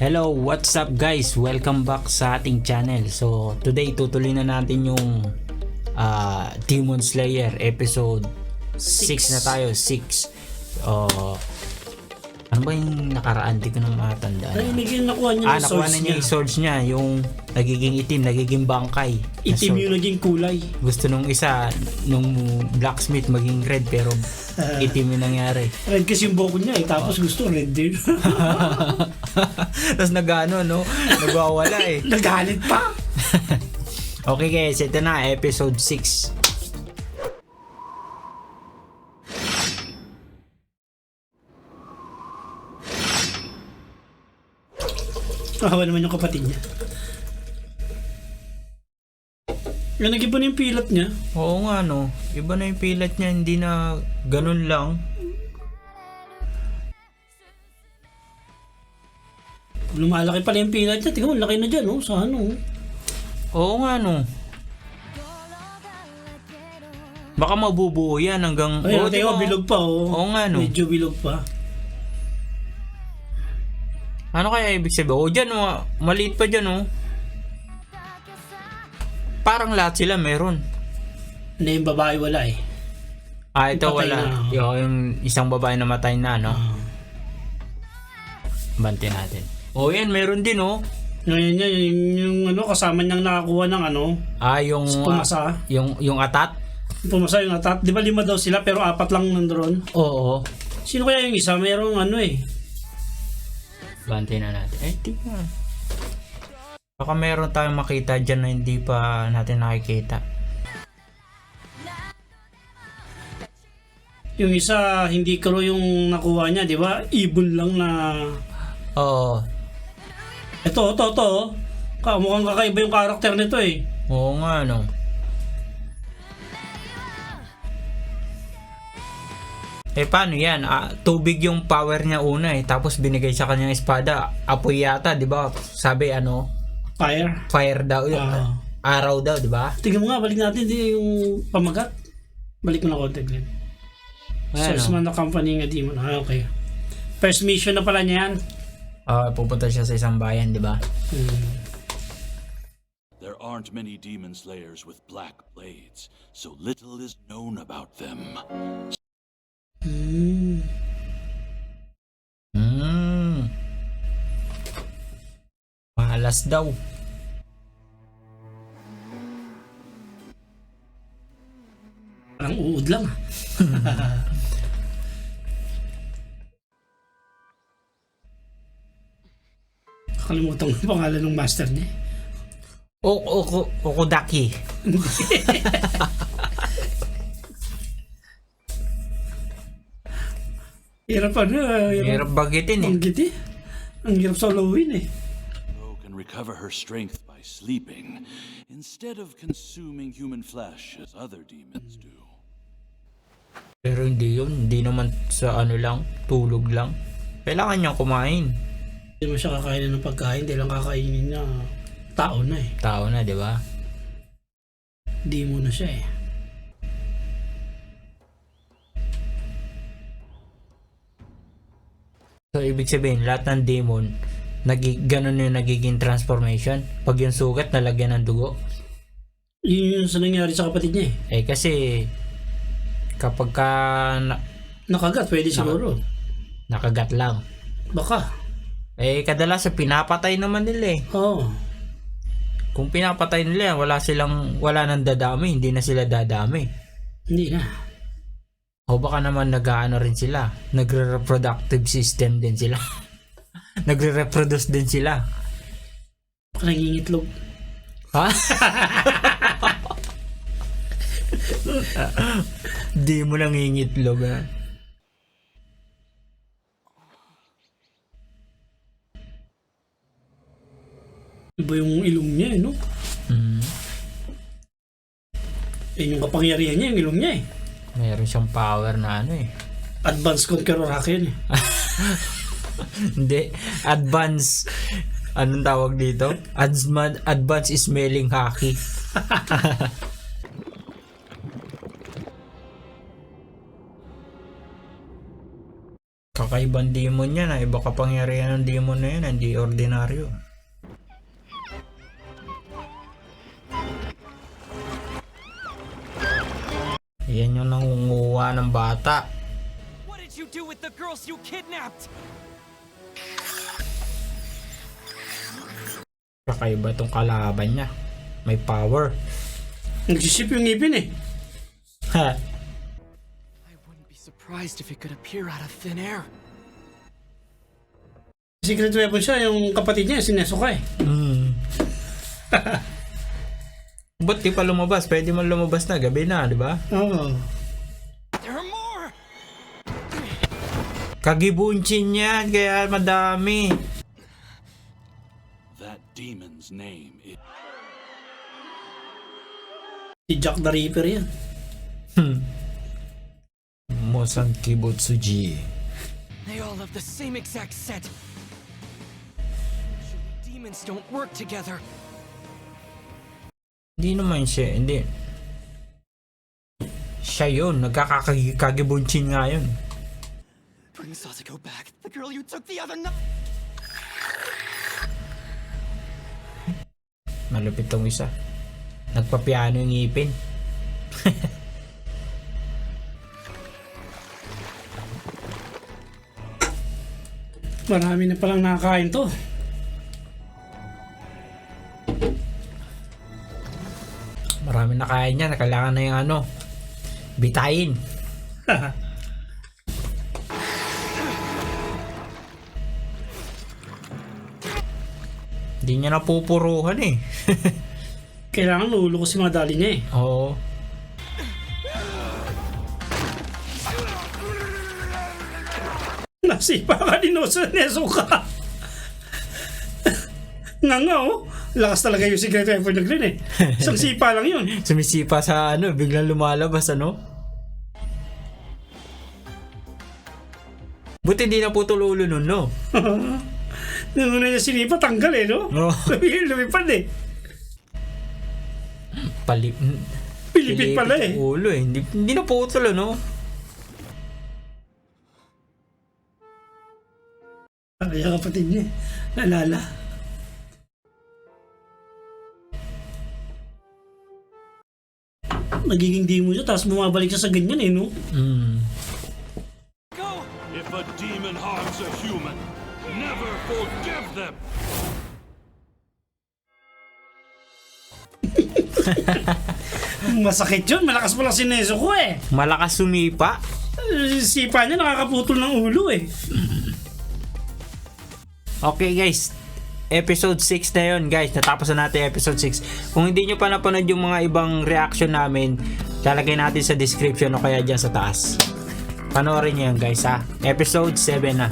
Hello, what's up guys? Welcome back sa ating channel. So, today tutuloy na natin yung Demon Slayer episode 6 na tayo, 6. Ano ba yung nakaraan? Di ko na matandaan. Nakuha niya yung nakuha swords na niya niya. yung swords niya, yung nagiging itim, nagiging bangkay. Itim yung naging kulay. Gusto nung isa, nung blacksmith maging red pero itim yung nangyari. Red kasi yung buhok niya tapos gusto red din. Tapos nagano, no? Nagwawala eh. Nagalit pa. Okay guys, ito na episode 6. Kahawa naman yung kapatid niya. Yan, nag-iba na yung pilat niya. Oo nga no, iba na yung pilat niya, hindi na ganun lang. Lumalaki pala yung pilat niya. Tingnan mo, laki na dyan, oh, sa ano. Oo nga no. Baka mabubuo yan hanggang... Ay, di ba? bilog pa, oh. Oo nga no. Medyo bilog pa. Ano kaya ibig sabihin? O dyan, maliit pa dyan oh. Parang lahat sila meron. Hindi, yung babae wala eh. Ito Patay wala. na. Yung isang babae na matay na, no? Banti natin. O yan, meron din oh. Yung ano, kasama niyang nakakuha ng ano. Yung... Pumasa. yung atat? Pumasa yung atat. Di ba 5 daw sila pero 4 lang nandoon? Oo. Sino kaya yung isa? Merong ano eh. Banti na natin. Tingnan. Baka meron tayong makita dyan na hindi pa natin nakikita. Yung isa, hindi karo yung nakuha niya, di ba? Ibon lang na... Oo. Ito. Mukhang kakaiba yung karakter nito eh. Oo nga no. Paano yan? Tubig yung power niya una tapos binigay sa kanyang espada. Apoy yata, di ba? Sabi Fire. fire daw. Araw daw, di ba? Tingnan mo nga, balik natin yung pamagat. Balik mo na konti, Glenn. Search man na company nga demon. Okay. First mission na pala niya yan. Pupunta siya sa isang bayan, di ba? There aren't many demon slayers with black blades, so little is known about them. Malas daw. Parang uud lang. Nakalimutan ko yung pangalan ng master niya. Okodaki. Hirap ano. Hirap bagitin Ang giti. Ang hirap soloin eh. Ro can recover her strength by sleeping, instead of consuming human flesh as other demons do. Pero hindi yun. Hindi naman sa lang, tulog lang. Kailangan niyang kumain. Hindi mo siya kakainin ng pagkain. Hindi lang kakainin niya. Tao na eh. Tao na, di ba? Hindi mo na siya eh. So, ibig sabihin, lahat ng demon, ganun yung nagiging transformation. Pag yung sugat, nalagyan ng dugo. Yun yung sa nangyari sa kapatid niya eh. Kasi, kapag ka Nakagat, pwede siguro. nakagat lang. Baka. Kadalasan pinapatay naman nila eh. Oo. Kung pinapatay nila, wala nang dadami, hindi na sila dadami. Hindi na. O baka naman nag-aano rin sila, nagre-reproductive system din sila. Nagre-reproduce din sila. Baka nangingitlog. Ha? Di mo lang hingitlog ha. Iba yung ilong niya eh, no? Yung kapangyarihan niya, yung ilong niya eh. Meron siyang power na Advanced Conqueror Haki yun eh. Hindi, advance. Anong tawag dito? Advance smelling haki. Kakaibang demon yan. Iba kapangyarihan ng demon na yan. Hindi ordinaryo. Yan yung nangunguha ng bata. What did you do with the girls you kidnapped? Kakaiba tong kalaban niya. May power. Nagsisip yung ngipin eh. Ha. I wouldn't be surprised if it could appear out of thin air. Secret weapon siya, yung kapatid niya, sinesuka eh. Ba't di pa lumabas? Pwede man lumabas na. Gabi na, di ba? Oo. There are more! Kagibunchin yan. Kaya madami. That demon's name is... Si Jack the Ripper yan. Mosan Kibutsuji. They all have the same exact set. Usually demons don't work together. Hindi naman siya. Hindi. Siya yun. Nagkakagibunchin nga yun. Bring Sasako back. The girl you took the other night. Malupit tong isa. Nagpapiano yung ngipin. Marami na palang nakakain to. Marami na kaya niya. Kailangan na yung ano. Bitayin. Hindi niya napupuruhan eh. Kailangan nulo ko si mga dali niya eh. Oo. Nasipa ka din o sa nesuka. Nga oh. Lakas talaga yung secret weapon niya Glenn eh. Isang sipa lang yun. Sumisipa sa ano. Biglang lumalabas ano. Buti hindi naputol ulo nun no. Nung una niya sinipa, tanggal eh no? No. Lumipad eh. Pilipit pala eh. Yung ulo eh. Hindi naputol ano. Kaya kapatid niya, nalala. Nagiging demon siya, tapos bumabalik siya sa ganyan eh, no? Go! If a demon harms a human, never forgive them! Masakit yun, malakas pala si Nezuko eh. Malakas sumipa. Sipa niya nakakaputol ng ulo eh. Okay guys, episode 6 na yun guys. Natapos na natin episode 6. Kung hindi nyo pa napanood yung mga ibang reaction namin, lalagay natin sa description o kaya dyan sa taas. Panoorin nyo yan guys ha. Episode 7 na.